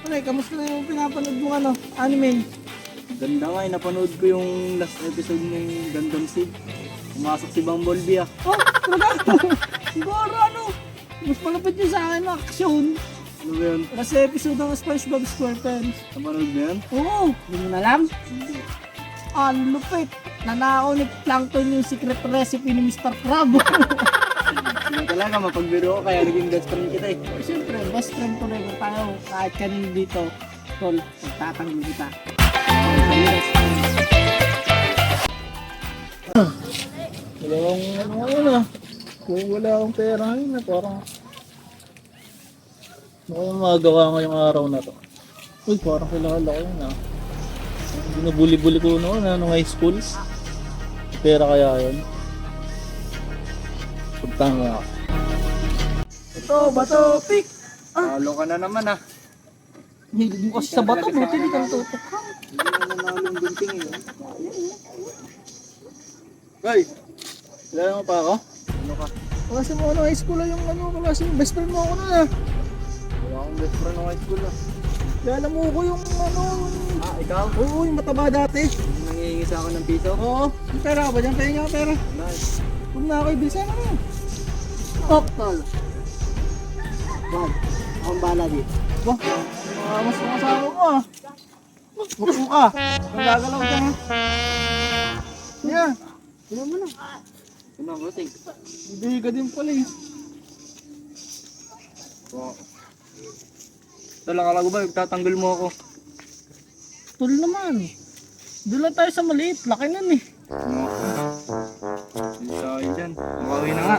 Pre, kamusta na yung pinapanood mong anime? Ganda nga, napanood ko yung last episode ng Gundam Seed. Pumasok si Bumblebee ah. Oh, talaga? Siguro mas malapit yun sa akin na aksyon. Ano ba yun? Last episode ng SpongeBob SquarePants. Napanood mo yan? Oo, hindi mo na alam? Ang lupit. Nanakaw ni Plankton yung secret recipe ni Mr. Crab. Hindi talaga, mapagbiro ko kaya naging best friend kita eh. Siyempre, best friend ko rin tayo kahit kanino dito. Tol, magtatanggol kita. Wala akong kung wala akong pera ngayon na parang mukhang magawa ngayong araw na to. Uy, parang kilala ko yun ah. Binubuli-buli ko noon nung high school. Pera kaya yun. Pagtanga ako. Ito, bato, pick! Talo ka na naman ah. Hilig mo kasi sa bato, buti hindi ka tutok ka. Hindi na nanalo yung gunting eh. Hoy! Kilala mo pa ako? Ano ka? Kasi mo high school yung kasi best friend mo ako na. Wala akong best friend ng high school ah. Kaya mo ko yung Ah, ikaw? oo, yung mataba dati. Nangihingi sa akin ng piso? Oo, yung pera ka ba dyan? Pahinga ka pera. Nice. Huwag na ako ibilisan na yun. Stop, tol. Wag, akong bala dito. Wah, mas mga asawa mo ah. Bukso ka. Kung gagalaw ka ha. Yeah. Sino mo na? Ano, bossing? Hindi ka din pala eh. Wow. Talaga ba, tatanggol mo ako? Tol naman. Doon lang tayo sa maliit. Laki nun eh. Hindi sa akin dyan. Makawi na nga.